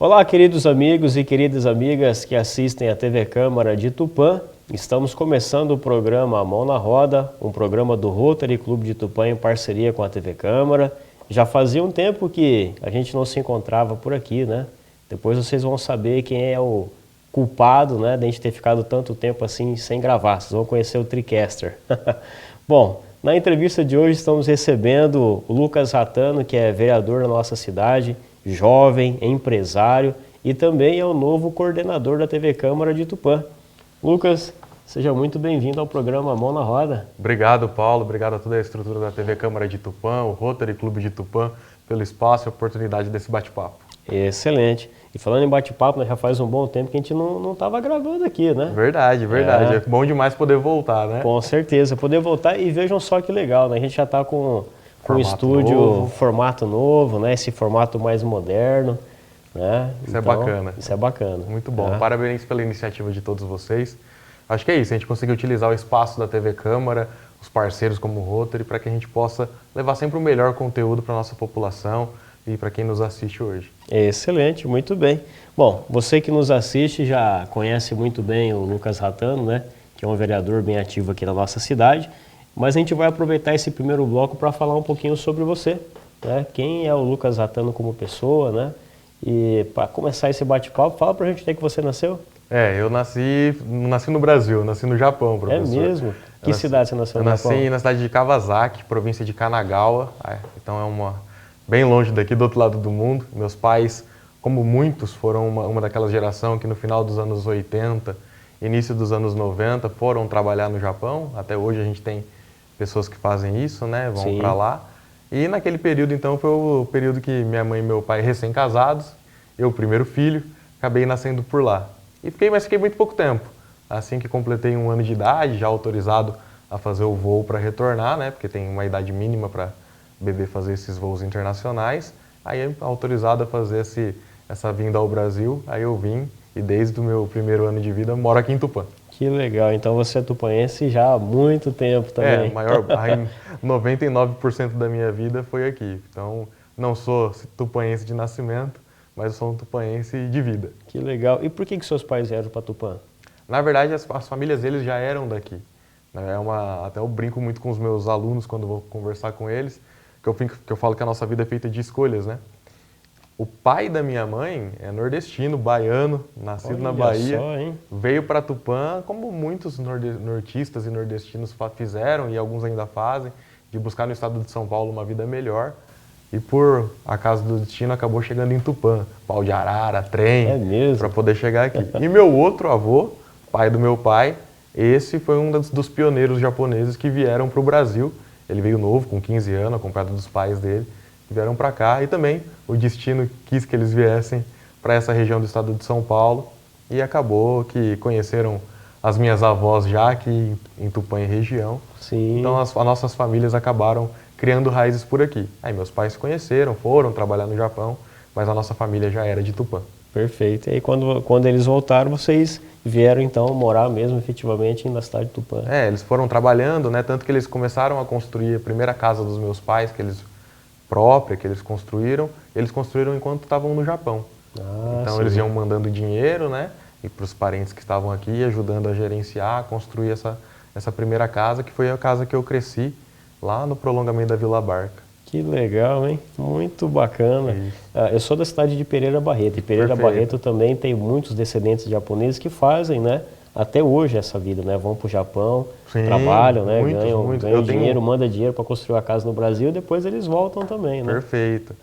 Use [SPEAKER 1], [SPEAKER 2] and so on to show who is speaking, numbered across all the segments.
[SPEAKER 1] Olá, queridos amigos e queridas amigas que assistem a TV Câmara de Tupã. Estamos começando o programa A Mão na Roda, um programa do Rotary Clube de Tupã em parceria com a TV Câmara. Já fazia um tempo que a gente não se encontrava por aqui, né? Depois vocês vão saber quem é o culpado, né, de a gente ter ficado tanto tempo assim sem gravar. Vocês vão conhecer o Tricaster. Bom, na entrevista de hoje estamos recebendo o Lucas Ratano, que é vereador da nossa cidade, jovem, empresário e também é o novo coordenador da TV Câmara de Tupã. Lucas, seja muito bem-vindo ao programa Mão na Roda.
[SPEAKER 2] Obrigado, Paulo. Obrigado a toda a estrutura da TV Câmara de Tupã, o Rotary Clube de Tupã, pelo espaço e a oportunidade desse bate-papo.
[SPEAKER 1] Excelente. E falando em bate-papo, já faz um bom tempo que a gente não estava gravando aqui, né?
[SPEAKER 2] Verdade. É bom demais poder voltar, né?
[SPEAKER 1] Com certeza, poder voltar e vejam só que legal, né? A gente já está com um estúdio,
[SPEAKER 2] novo.
[SPEAKER 1] Formato novo, né? Esse formato mais moderno, né?
[SPEAKER 2] Isso é bacana.
[SPEAKER 1] Isso é bacana.
[SPEAKER 2] Muito bom. Parabéns pela iniciativa de todos vocês. Acho que é isso, a gente conseguiu utilizar o espaço da TV Câmara, os parceiros como o Rotary, para que a gente possa levar sempre o melhor conteúdo para a nossa população e para quem nos assiste hoje.
[SPEAKER 1] Excelente, muito bem. Bom, você que nos assiste já conhece muito bem o Lucas Ratano, né? Que é um vereador bem ativo aqui na nossa cidade. Mas a gente vai aproveitar esse primeiro bloco para falar um pouquinho sobre você, né? Quem é o Lucas Ratano como pessoa, né? E para começar esse bate-papo, fala pra gente onde é que você nasceu.
[SPEAKER 2] Eu não nasci no Brasil, nasci no Japão, professor.
[SPEAKER 1] É mesmo? Que cidade você nasceu no Japão?
[SPEAKER 2] Eu nasci na cidade de Kawasaki, província de Kanagawa, então bem longe daqui, do outro lado do mundo. Meus pais, como muitos, foram uma daquela geração que no final dos anos 80, início dos anos 90, foram trabalhar no Japão. Até hoje a gente tem pessoas que fazem isso, né? Vão para lá. E naquele período, então, foi o período que minha mãe e meu pai, recém-casados, eu, o primeiro filho, acabei nascendo por lá. Mas fiquei muito pouco tempo. Assim que completei 1 ano de idade, já autorizado a fazer o voo para retornar, né? Porque tem uma idade mínima para bebê fazer esses voos internacionais. Aí autorizado a fazer essa vinda ao Brasil, aí eu vim e desde o meu primeiro ano de vida moro aqui em Tupã.
[SPEAKER 1] Que legal, então você é tupanense já há muito tempo também.
[SPEAKER 2] 99% da minha vida foi aqui. Então, não sou tupanense de nascimento, mas eu sou um tupanense de vida.
[SPEAKER 1] Que legal. E por que seus pais vieram para Tupã?
[SPEAKER 2] Na verdade, as famílias deles já eram daqui. Até eu brinco muito com os meus alunos quando vou conversar com eles, que eu falo que a nossa vida é feita de escolhas, né? O pai da minha mãe é nordestino, baiano, nascido na Bahia,
[SPEAKER 1] só, hein?
[SPEAKER 2] Veio para Tupã, como muitos nortistas e nordestinos fizeram, e alguns ainda fazem, de buscar no estado de São Paulo uma vida melhor. E por acaso do destino acabou chegando em Tupã, pau de arara, trem, para poder chegar aqui. E meu outro avô, pai do meu pai, esse foi um dos pioneiros japoneses que vieram para o Brasil. Ele veio novo, com 15 anos, acompanhado dos pais dele, vieram para cá. E também o destino quis que eles viessem para essa região do estado de São Paulo. E acabou que conheceram as minhas avós já aqui em Tupã e região.
[SPEAKER 1] Sim.
[SPEAKER 2] Então as nossas famílias acabaram criando raízes por aqui. Aí meus pais se conheceram, foram trabalhar no Japão, mas a nossa família já era de Tupã.
[SPEAKER 1] Perfeito. E aí quando eles voltaram, vocês vieram então morar mesmo efetivamente na cidade de Tupã?
[SPEAKER 2] Eles foram trabalhando, né? Tanto que eles começaram a construir a primeira casa dos meus pais, que eles construíram enquanto estavam no Japão. Então eles iam mandando dinheiro, né? E para os parentes que estavam aqui, ajudando a gerenciar, a construir essa primeira casa, que foi a casa que eu cresci, lá no prolongamento da Vila Barca.
[SPEAKER 1] Que legal, hein? Muito bacana. Eu sou da cidade de Pereira Barreto, e Pereira Barreto também tem muitos descendentes japoneses que fazem, né? Até hoje essa vida, né? Vão para o Japão, trabalham, né? Ganham dinheiro, mandam dinheiro para construir a casa no Brasil e depois eles voltam também, né?
[SPEAKER 2] Perfeito.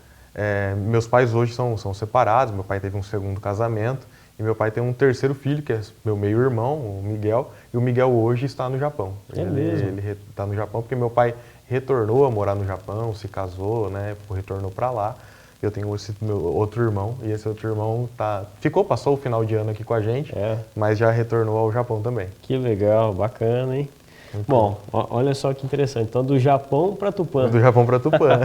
[SPEAKER 2] Meus pais hoje são separados, meu pai teve um segundo casamento e meu pai tem um terceiro filho, que é meu meio-irmão, o Miguel, e o Miguel hoje está no Japão. Ele está no Japão porque meu pai retornou a morar no Japão, se casou, né? Retornou para lá. Eu tenho esse meu outro irmão, e esse outro irmão passou o final de ano aqui com a gente, mas já retornou ao Japão também.
[SPEAKER 1] Que legal, bacana, hein? Bom, olha só que interessante. Então, do Japão para Tupã.
[SPEAKER 2] Do Japão para Tupã.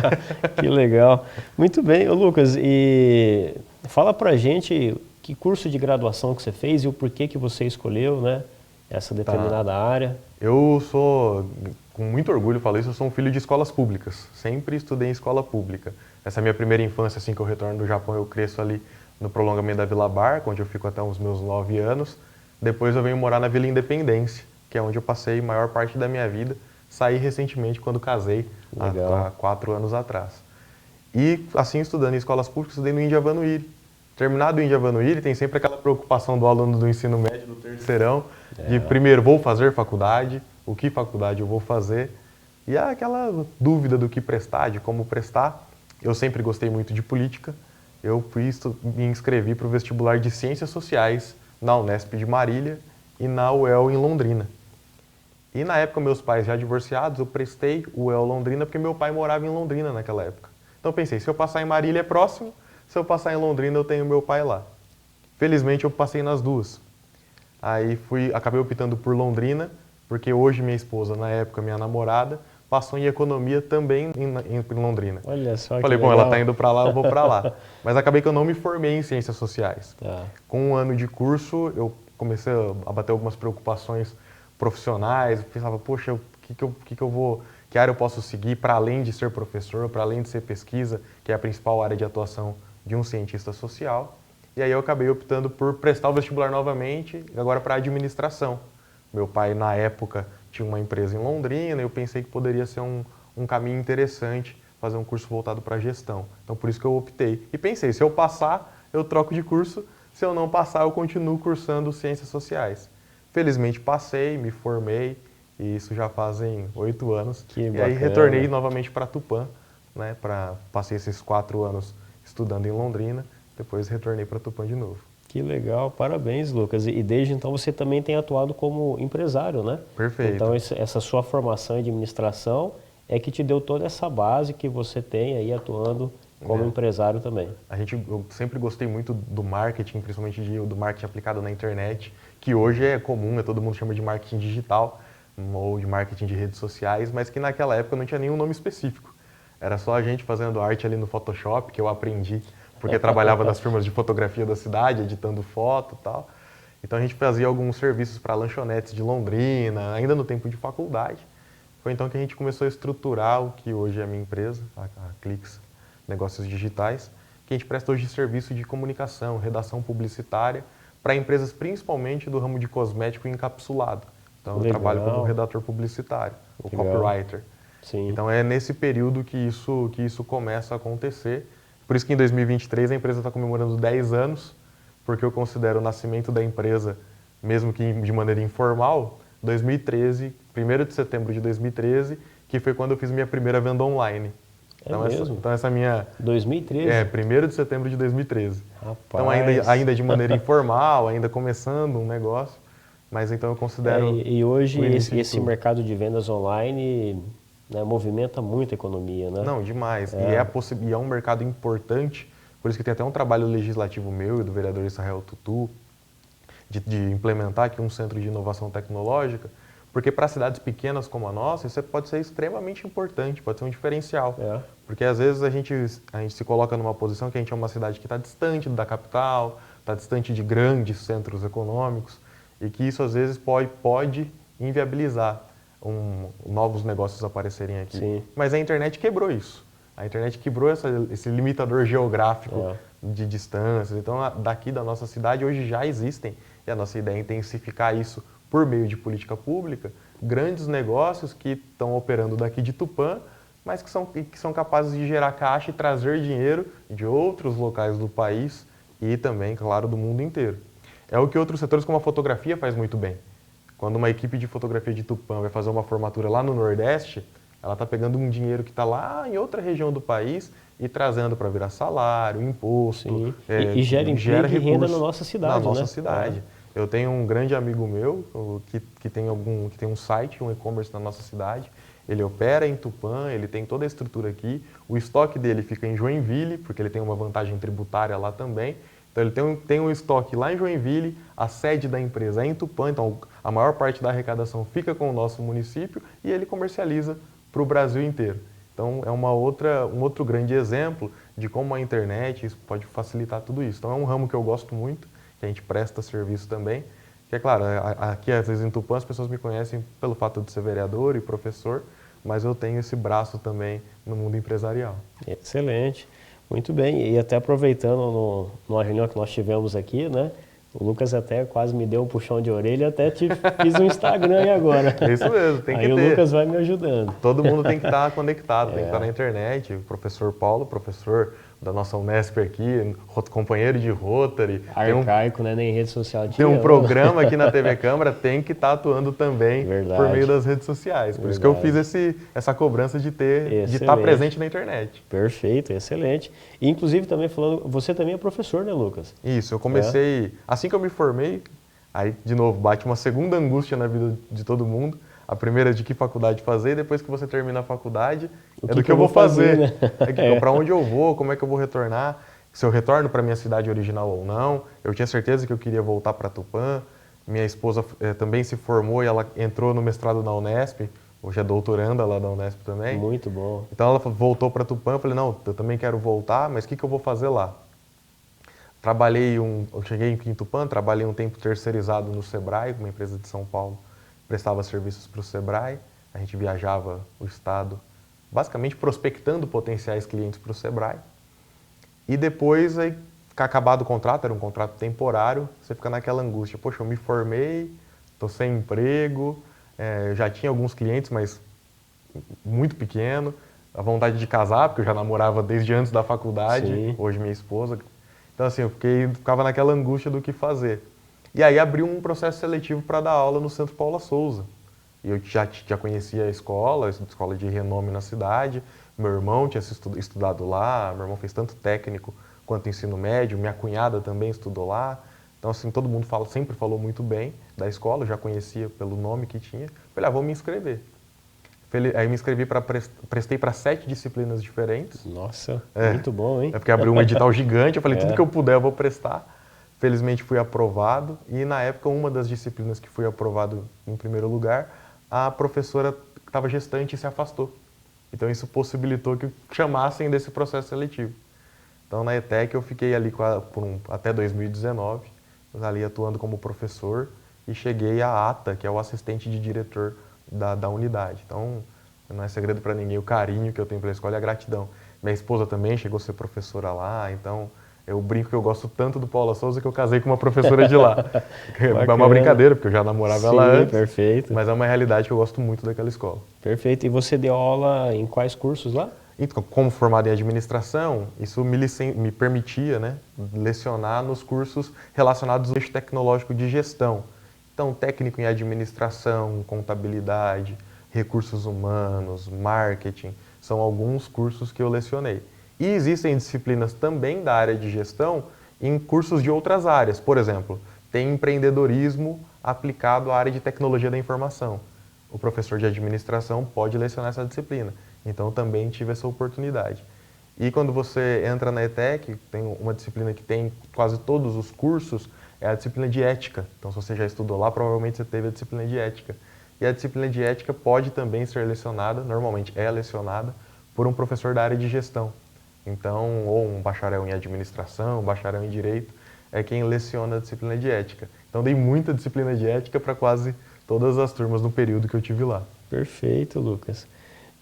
[SPEAKER 1] Que legal. Muito bem. Ô, Lucas, e fala pra gente que curso de graduação que você fez e o porquê que você escolheu, né, essa determinada área.
[SPEAKER 2] Eu sou, com muito orgulho falo isso, eu sou um filho de escolas públicas. Sempre estudei em escola pública. Essa é a minha primeira infância, assim que eu retorno do Japão, eu cresço ali no prolongamento da Vila Barca, onde eu fico até os meus 9 anos. Depois eu venho morar na Vila Independência, que é onde eu passei a maior parte da minha vida. Saí recentemente quando casei, há 4 anos atrás. E assim, estudando em escolas públicas, estudei no Índia Avanuíri. Terminado o Índia Avanuíri, tem sempre aquela preocupação do aluno do ensino médio, do terceirão, de primeiro, vou fazer faculdade, o que faculdade eu vou fazer? E aquela dúvida do que prestar, de como prestar. Eu sempre gostei muito de política. Eu me inscrevi para o vestibular de Ciências Sociais na Unesp de Marília e na UEL em Londrina. E na época, meus pais já divorciados, eu prestei o UEL Londrina porque meu pai morava em Londrina naquela época. Então eu pensei, se eu passar em Marília é próximo, se eu passar em Londrina eu tenho meu pai lá. Felizmente eu passei nas duas. Aí acabei optando por Londrina, porque hoje minha esposa, na época minha namorada, passou em economia também em Londrina.
[SPEAKER 1] Olha só que
[SPEAKER 2] Falei, bom,
[SPEAKER 1] legal.
[SPEAKER 2] ela tá indo para lá, eu vou para lá. Mas acabei que eu não me formei em ciências sociais.
[SPEAKER 1] Tá.
[SPEAKER 2] Com 1 ano de curso, eu comecei a bater algumas preocupações profissionais. Eu pensava, poxa, que área eu posso seguir para além de ser professor, para além de ser pesquisa, que é a principal área de atuação de um cientista social. E aí eu acabei optando por prestar o vestibular novamente, agora para administração. Meu pai, na época, tinha uma empresa em Londrina e eu pensei que poderia ser um caminho interessante fazer um curso voltado para gestão. Então, por isso que eu optei. E pensei, se eu passar, eu troco de curso. Se eu não passar, eu continuo cursando ciências sociais. Felizmente, passei, me formei, e isso já fazem 8 anos.
[SPEAKER 1] Que
[SPEAKER 2] e
[SPEAKER 1] bacana.
[SPEAKER 2] aí retornei novamente para Tupã, né? Passei esses 4 anos estudando em Londrina, depois retornei para Tupã de novo.
[SPEAKER 1] Que legal, parabéns, Lucas. E desde então você também tem atuado como empresário, né?
[SPEAKER 2] Perfeito.
[SPEAKER 1] Então essa sua formação em administração é que te deu toda essa base que você tem aí atuando como empresário também.
[SPEAKER 2] Eu sempre gostei muito do marketing, principalmente do marketing aplicado na internet, que hoje é comum, todo mundo chama de marketing digital ou de marketing de redes sociais, mas que naquela época não tinha nenhum nome específico. Era só a gente fazendo arte ali no Photoshop, que eu aprendi porque trabalhava nas firmas de fotografia da cidade, editando foto e tal. Então a gente fazia alguns serviços para lanchonetes de Londrina, ainda no tempo de faculdade. Foi então que a gente começou a estruturar o que hoje é a minha empresa, a Clix Negócios Digitais, que a gente presta hoje serviço de comunicação, redação publicitária, para empresas principalmente do ramo de cosmético encapsulado. Então eu trabalho como redator publicitário, ou copywriter.
[SPEAKER 1] Sim.
[SPEAKER 2] Então é nesse período que isso começa a acontecer. Por isso que em 2023 a empresa está comemorando 10 anos, porque eu considero o nascimento da empresa, mesmo que de maneira informal, 2013, 1º de setembro de 2013, que foi quando eu fiz minha primeira venda online. Então essa minha...
[SPEAKER 1] 2013?
[SPEAKER 2] 1º de setembro de 2013.
[SPEAKER 1] Rapaz.
[SPEAKER 2] Então ainda de maneira informal, ainda começando um negócio, mas então eu considero...
[SPEAKER 1] E hoje esse mercado de vendas online... né, movimenta muito a economia, né?
[SPEAKER 2] Não, demais. E é um mercado importante, por isso que tem até um trabalho legislativo meu e do vereador Israel Tutu, de implementar aqui um centro de inovação tecnológica, porque para cidades pequenas como a nossa, isso pode ser extremamente importante, pode ser um diferencial. Porque às vezes a gente se coloca numa posição que a gente é uma cidade que está distante da capital, está distante de grandes centros econômicos, e que isso às vezes pode inviabilizar novos negócios aparecerem aqui.
[SPEAKER 1] Sim.
[SPEAKER 2] Mas a internet quebrou isso. A internet quebrou esse limitador geográfico de distâncias. Então, daqui da nossa cidade, hoje já existem, e a nossa ideia é intensificar isso por meio de política pública, grandes negócios que estão operando daqui de Tupã, mas que são capazes de gerar caixa e trazer dinheiro de outros locais do país e também, claro, do mundo inteiro. É o que outros setores como a fotografia faz muito bem. Quando uma equipe de fotografia de Tupã vai fazer uma formatura lá no Nordeste, ela está pegando um dinheiro que está lá em outra região do país e trazendo para virar salário, imposto.
[SPEAKER 1] E gera emprego e renda na nossa cidade.
[SPEAKER 2] Na nossa cidade. Eu tenho um grande amigo meu que tem um site, um e-commerce na nossa cidade. Ele opera em Tupã, ele tem toda a estrutura aqui. O estoque dele fica em Joinville, porque ele tem uma vantagem tributária lá também. Então ele tem um estoque lá em Joinville, a sede da empresa é em Tupã, então a maior parte da arrecadação fica com o nosso município e ele comercializa para o Brasil inteiro. Então é um outro grande exemplo de como a internet pode facilitar tudo isso. Então é um ramo que eu gosto muito, que a gente presta serviço também. Que é claro, aqui às vezes em Tupã as pessoas me conhecem pelo fato de ser vereador e professor, mas eu tenho esse braço também no mundo empresarial.
[SPEAKER 1] Excelente. Muito bem, e até aproveitando numa reunião que nós tivemos aqui, né? O Lucas até quase me deu um puxão de orelha, até fiz um Instagram aí agora.
[SPEAKER 2] É isso mesmo, tem que
[SPEAKER 1] aí
[SPEAKER 2] ter.
[SPEAKER 1] o Lucas vai me ajudando.
[SPEAKER 2] Todo mundo tem que estar conectado, tem que estar na internet. O professor Paulo, professor da nossa Unesp aqui, companheiro de Rotary.
[SPEAKER 1] Arcaico, né? Nem rede social
[SPEAKER 2] Tem um programa aqui na TV Câmara, tem que estar atuando também por meio das redes sociais. Por isso que eu fiz essa cobrança de estar presente na internet.
[SPEAKER 1] Perfeito, excelente. E, inclusive também falando, você também é professor, né, Lucas?
[SPEAKER 2] Isso, eu comecei, assim que eu me formei, aí de novo bate uma segunda angústia na vida de todo mundo. A primeira é de que faculdade fazer, e depois que você termina a faculdade, é do que eu vou fazer. Né? Para onde eu vou, como é que eu vou retornar, se eu retorno para minha cidade original ou não. Eu tinha certeza que eu queria voltar para Tupã. Minha esposa também se formou e ela entrou no mestrado na Unesp, hoje é doutoranda lá da Unesp também.
[SPEAKER 1] Muito bom.
[SPEAKER 2] Então ela voltou para Tupã, eu falei, não, eu também quero voltar, mas o que eu vou fazer lá? Eu cheguei em Tupã, trabalhei um tempo terceirizado no Sebrae, uma empresa de São Paulo, prestava serviços para o Sebrae, a gente viajava o estado, basicamente prospectando potenciais clientes para o Sebrae. E depois, aí, acabado o contrato, era um contrato temporário, você fica naquela angústia, poxa, eu me formei, estou sem emprego, já tinha alguns clientes, mas muito pequeno, a vontade de casar, porque eu já namorava desde antes da faculdade, Sim. Hoje minha esposa. Então assim, ficava naquela angústia do que fazer. E aí abriu um processo seletivo para dar aula no Centro Paula Souza. E eu já conhecia a escola de renome na cidade. Meu irmão tinha estudado lá, meu irmão fez tanto técnico quanto ensino médio, minha cunhada também estudou lá. Então assim, todo mundo sempre falou muito bem da escola, eu já conhecia pelo nome que tinha. Falei, vou me inscrever. Aí me inscrevi prestei para 7 disciplinas diferentes.
[SPEAKER 1] Nossa, muito bom, hein?
[SPEAKER 2] É porque abriu um edital gigante, eu falei, tudo que eu puder eu vou prestar. Felizmente fui aprovado e na época uma das disciplinas que fui aprovado em primeiro lugar, a professora que estava gestante se afastou. Então isso possibilitou que chamassem desse processo seletivo. Então na ETEC eu fiquei ali até 2019, ali atuando como professor e cheguei à ATA, que é o assistente de diretor da unidade. Então não é segredo para ninguém o carinho que eu tenho pela escola e a gratidão. Minha esposa também chegou a ser professora lá, então eu brinco que eu gosto tanto do Paula Souza que eu casei com uma professora de lá. É uma brincadeira, porque eu já namorava ela antes.
[SPEAKER 1] Perfeito.
[SPEAKER 2] Mas é uma realidade que eu gosto muito daquela escola.
[SPEAKER 1] Perfeito. E você deu aula em quais cursos lá?
[SPEAKER 2] Então, como formado em administração, isso me permitia, né, lecionar nos cursos relacionados ao eixo tecnológico de gestão. Então, técnico em administração, contabilidade, recursos humanos, marketing, são alguns cursos que eu lecionei. E existem disciplinas também da área de gestão em cursos de outras áreas. Por exemplo, tem empreendedorismo aplicado à área de tecnologia da informação. O professor de administração pode lecionar essa disciplina. Então, também tive essa oportunidade. E quando você entra na ETEC, tem uma disciplina que tem quase todos os cursos, é a disciplina de ética. Então, se você já estudou lá, provavelmente você teve a disciplina de ética. E a disciplina de ética pode também ser lecionada, normalmente é lecionada, por um professor da área de gestão. Então, ou um bacharel em administração, um bacharel em direito, é quem leciona a disciplina de ética. Então, dei muita disciplina de ética para quase todas as turmas no período que eu tive lá.
[SPEAKER 1] Perfeito, Lucas.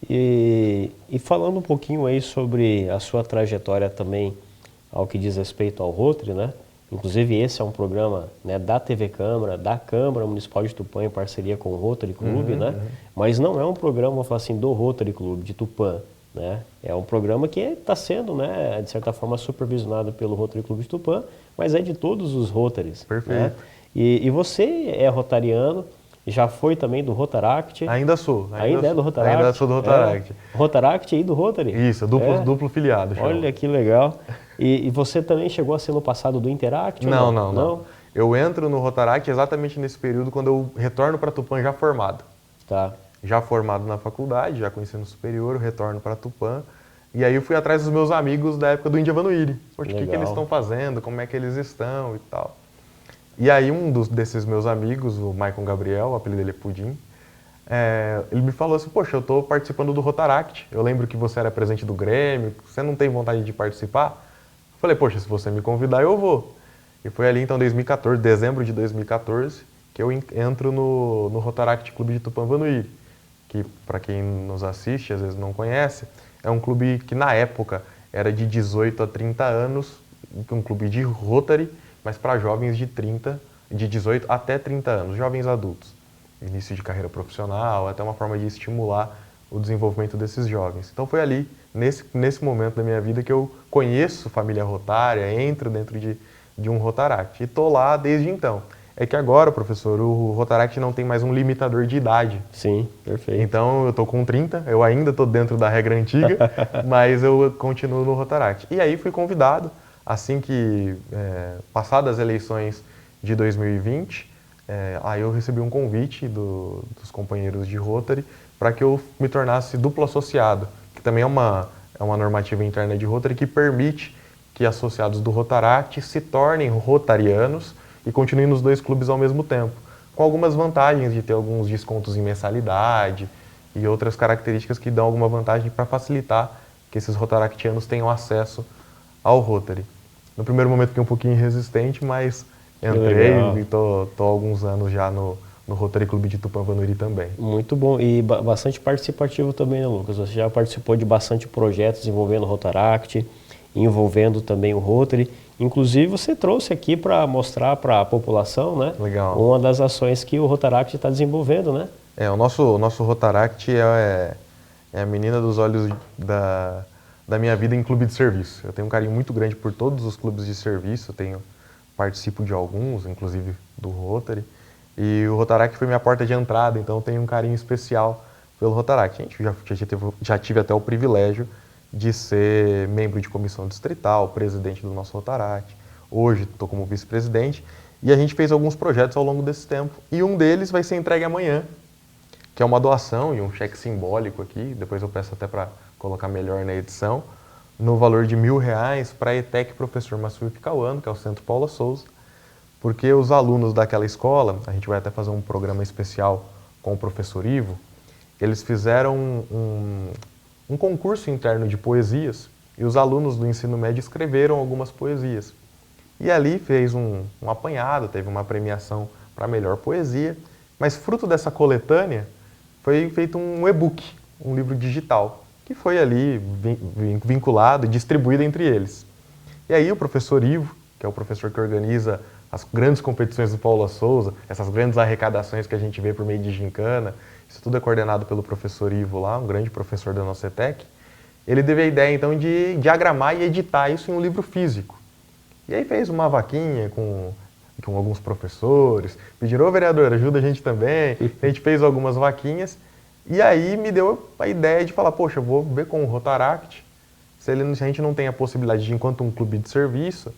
[SPEAKER 1] E falando um pouquinho aí sobre a sua trajetória também ao que diz respeito ao Rotary, né? Inclusive esse é um programa, né, da TV Câmara, da Câmara Municipal de Tupã em parceria com o Rotary Clube, né? Mas não é um programa, vou falar assim, do Rotary Clube de Tupã, né? É um programa que está sendo, né, de certa forma, supervisionado pelo Rotary Clube de Tupã, mas é de todos os Rotaries.
[SPEAKER 2] Perfeito.
[SPEAKER 1] Né? E você é rotariano, já foi também do Rotaract.
[SPEAKER 2] Ainda sou.
[SPEAKER 1] Ainda é do Rotaract?
[SPEAKER 2] Ainda sou do Rotaract.
[SPEAKER 1] Rotaract e do Rotary?
[SPEAKER 2] Isso, duplo filiado.
[SPEAKER 1] Olha que legal. E você também chegou a ser no passado do Interact?
[SPEAKER 2] Não. Eu entro no Rotaract exatamente nesse período quando eu retorno para Tupã já formado.
[SPEAKER 1] Tá.
[SPEAKER 2] Já formado na faculdade, já com ensino superior, eu retorno para Tupã. E aí eu fui atrás dos meus amigos da época do Indiavanuíri. Poxa, o que eles estão fazendo, como é que eles estão e tal. E aí desses meus amigos, o Maicon Gabriel, o apelido dele é Pudim, ele me falou assim, poxa, eu estou participando do Rotaract, eu lembro que você era presidente do Grêmio, você não tem vontade de participar? Eu falei, poxa, se você me convidar, eu vou. E foi ali então, 2014, dezembro de 2014, que eu entro no Rotaract Clube de Tupã-Vanuíri, que para quem nos assiste, às vezes não conhece, é um clube que na época era de 18 a 30 anos, um clube de Rotary, mas para jovens de 18 até 30 anos, jovens adultos. Início de carreira profissional, até uma forma de estimular o desenvolvimento desses jovens. Então foi ali, nesse momento da minha vida, que eu conheço família rotária, entro dentro de um Rotaract. E estou lá desde então. É que agora, professor, o Rotaract não tem mais um limitador de idade.
[SPEAKER 1] Sim, perfeito.
[SPEAKER 2] Então eu estou com 30, eu ainda estou dentro da regra antiga, mas eu continuo no Rotaract. E aí fui convidado, assim que passadas as eleições de 2020, aí eu recebi um convite dos companheiros de Rotary para que eu me tornasse duplo associado, que também é uma normativa interna de Rotary que permite que associados do Rotaract se tornem rotarianos e continuem nos dois clubes ao mesmo tempo, com algumas vantagens de ter alguns descontos em mensalidade e outras características que dão alguma vantagem para facilitar que esses rotaractianos tenham acesso ao Rotary. No primeiro momento fiquei um pouquinho resistente, mas entrei e estou há alguns anos já no Rotary Clube de Tupã-Vanuiri também.
[SPEAKER 1] Muito bom e bastante participativo também, né, Lucas? Você já participou de bastante projetos envolvendo o Rotaract, envolvendo também o Rotary. Inclusive você trouxe aqui para mostrar para a população, né?
[SPEAKER 2] Legal.
[SPEAKER 1] Uma das ações que o Rotaract está desenvolvendo, né?
[SPEAKER 2] O nosso Rotaract é a menina dos olhos da minha vida em clube de serviço. Eu tenho um carinho muito grande por todos os clubes de serviço, participo de alguns, inclusive do Rotary. E o Rotaract foi minha porta de entrada, então eu tenho um carinho especial pelo Rotaract. A gente já tive até o privilégio de ser membro de comissão distrital, presidente do nosso Rotaract. Hoje estou como vice-presidente e a gente fez alguns projetos ao longo desse tempo. E um deles vai ser entregue amanhã, que é uma doação e um cheque simbólico aqui, depois eu peço até para colocar melhor na edição, no valor de R$1.000 para a ETEC Professor Massuípe Cauano, que é o Centro Paula Souza, porque os alunos daquela escola, a gente vai até fazer um programa especial com o professor Ivo, eles fizeram um concurso interno de poesias e os alunos do ensino médio escreveram algumas poesias. E ali fez um apanhado, teve uma premiação para a melhor poesia, mas fruto dessa coletânea foi feito um e-book, um livro digital, que foi ali vinculado e distribuído entre eles. E aí o professor Ivo, que é o professor que organiza as grandes competições do Paula Souza, essas grandes arrecadações que a gente vê por meio de gincana, isso tudo é coordenado pelo professor Ivo lá, um grande professor da nossa ETEC. Ele teve a ideia então de diagramar e editar isso em um livro físico. E aí fez uma vaquinha com alguns professores, pediram: ô vereador, ajuda a gente também. A gente fez algumas vaquinhas e aí me deu a ideia de falar: poxa, eu vou ver com o Rotaract, se a gente não tem a possibilidade de, enquanto um clube de serviço,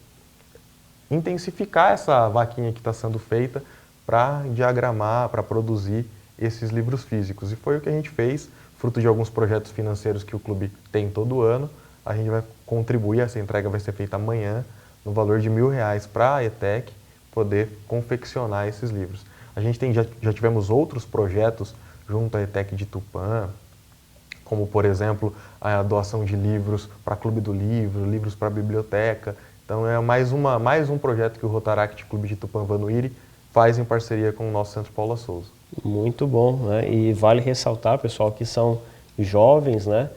[SPEAKER 2] intensificar essa vaquinha que está sendo feita para diagramar, para produzir esses livros físicos. E foi o que a gente fez, fruto de alguns projetos financeiros que o clube tem todo ano. A gente vai contribuir, essa entrega vai ser feita amanhã, no valor de R$1.000 para a ETEC poder confeccionar esses livros. A gente já tivemos outros projetos junto à ETEC de Tupã, como, por exemplo, a doação de livros para Clube do Livro, livros para a biblioteca. Então é mais um projeto que o Rotaract Clube de Tupã-Vanuiri faz em parceria com o nosso Centro Paula Souza.
[SPEAKER 1] Muito bom, né? E vale ressaltar, pessoal, que são jovens, né?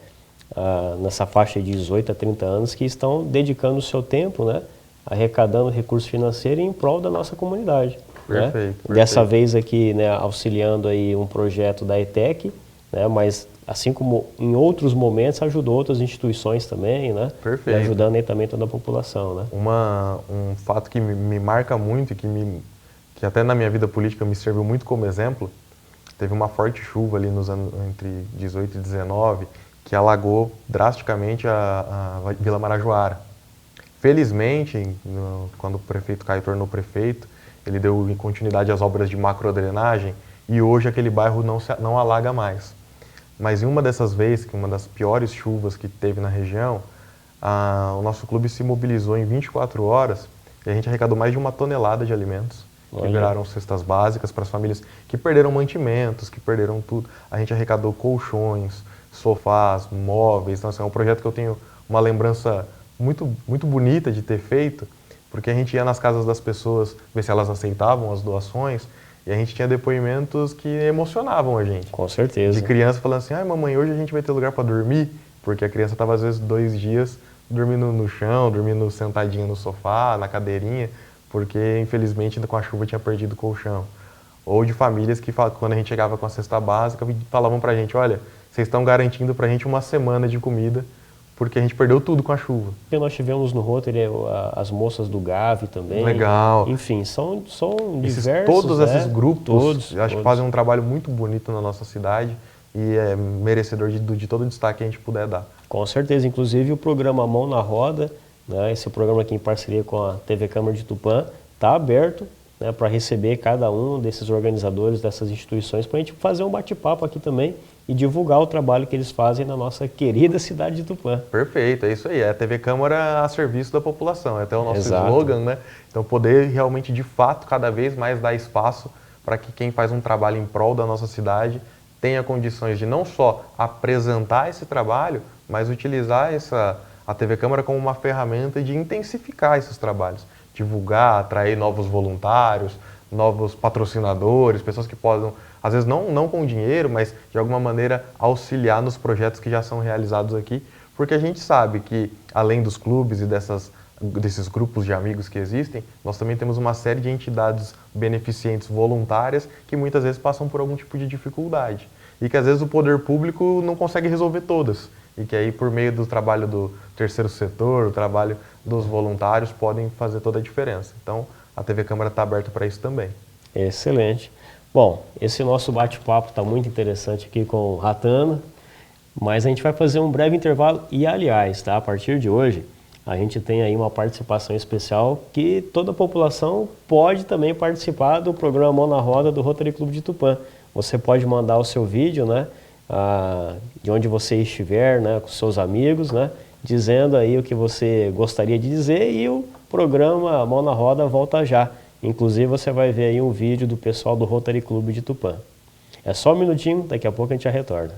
[SPEAKER 1] Nessa faixa de 18 a 30 anos, que estão dedicando o seu tempo, né? Arrecadando recurso financeiro em prol da nossa comunidade.
[SPEAKER 2] Perfeito.
[SPEAKER 1] Dessa vez aqui, né, auxiliando aí um projeto da ETEC, né? Mas assim como em outros momentos ajudou outras instituições também, né?
[SPEAKER 2] Perfeito.
[SPEAKER 1] E ajudando aí também toda a população, né?
[SPEAKER 2] Um fato que me marca muito e que até na minha vida política me serviu muito como exemplo, teve uma forte chuva ali nos anos entre 18 e 19 que alagou drasticamente a Vila Marajoara. Felizmente, quando o prefeito Caio tornou prefeito, ele deu continuidade às obras de macrodrenagem e hoje aquele bairro não alaga mais. Mas em uma dessas vezes, que uma das piores chuvas que teve na região, o nosso clube se mobilizou em 24 horas e a gente arrecadou mais de 1 tonelada de alimentos, que viraram cestas básicas para as famílias que perderam mantimentos, que perderam tudo. A gente arrecadou colchões, sofás, móveis. Então, assim, é um projeto que eu tenho uma lembrança muito, muito bonita de ter feito, porque a gente ia nas casas das pessoas ver se elas aceitavam as doações e a gente tinha depoimentos que emocionavam a gente.
[SPEAKER 1] Com certeza.
[SPEAKER 2] De criança falando assim: ai mamãe, hoje a gente vai ter lugar para dormir, porque a criança estava às vezes 2 dias dormindo no chão, dormindo sentadinho no sofá, na cadeirinha, porque infelizmente com a chuva tinha perdido o colchão. Ou de famílias que, quando a gente chegava com a cesta básica, falavam pra gente, olha, vocês estão garantindo pra gente uma semana de comida, porque a gente perdeu tudo com a chuva.
[SPEAKER 1] E nós tivemos no Rotary as moças do Gavi também.
[SPEAKER 2] Legal.
[SPEAKER 1] Enfim, são diversos.
[SPEAKER 2] Todos esses grupos, eu acho
[SPEAKER 1] todos.
[SPEAKER 2] que fazem um trabalho muito bonito na nossa cidade e é merecedor de todo o destaque que a gente puder dar.
[SPEAKER 1] Com certeza, inclusive o programa Mão na Roda, né, esse programa aqui em parceria com a TV Câmara de Tupã, está aberto, né, para receber cada um desses organizadores, dessas instituições, para a gente fazer um bate-papo aqui também e divulgar o trabalho que eles fazem na nossa querida cidade de Tupã.
[SPEAKER 2] Perfeito, é isso aí, é a TV Câmara a serviço da população, é até o nosso
[SPEAKER 1] Exato.
[SPEAKER 2] slogan, né? Então poder realmente, de fato, cada vez mais dar espaço para que quem faz um trabalho em prol da nossa cidade tenha condições de não só apresentar esse trabalho, mas utilizar a TV Câmara como uma ferramenta de intensificar esses trabalhos, divulgar, atrair novos voluntários, novos patrocinadores, pessoas que possam, às vezes não com dinheiro, mas de alguma maneira auxiliar nos projetos que já são realizados aqui, porque a gente sabe que além dos clubes e desses grupos de amigos que existem, nós também temos uma série de entidades beneficentes voluntárias que muitas vezes passam por algum tipo de dificuldade e que às vezes o poder público não consegue resolver todas e que aí por meio do trabalho do terceiro setor, o trabalho dos voluntários podem fazer toda a diferença. Então a TV Câmara está aberta para isso também.
[SPEAKER 1] Excelente. Bom, esse nosso bate-papo está muito interessante aqui com o Ratana, mas a gente vai fazer um breve intervalo e, aliás, tá, a partir de hoje, a gente tem aí uma participação especial que toda a população pode também participar do programa Mão na Roda do Rotary Clube de Tupã. Você pode mandar o seu vídeo, né, de onde você estiver, né, com seus amigos, né, dizendo aí o que você gostaria de dizer e o programa Mão na Roda volta já. Inclusive você vai ver aí um vídeo do pessoal do Rotary Clube de Tupã. É só um minutinho, daqui a pouco a gente já retorna.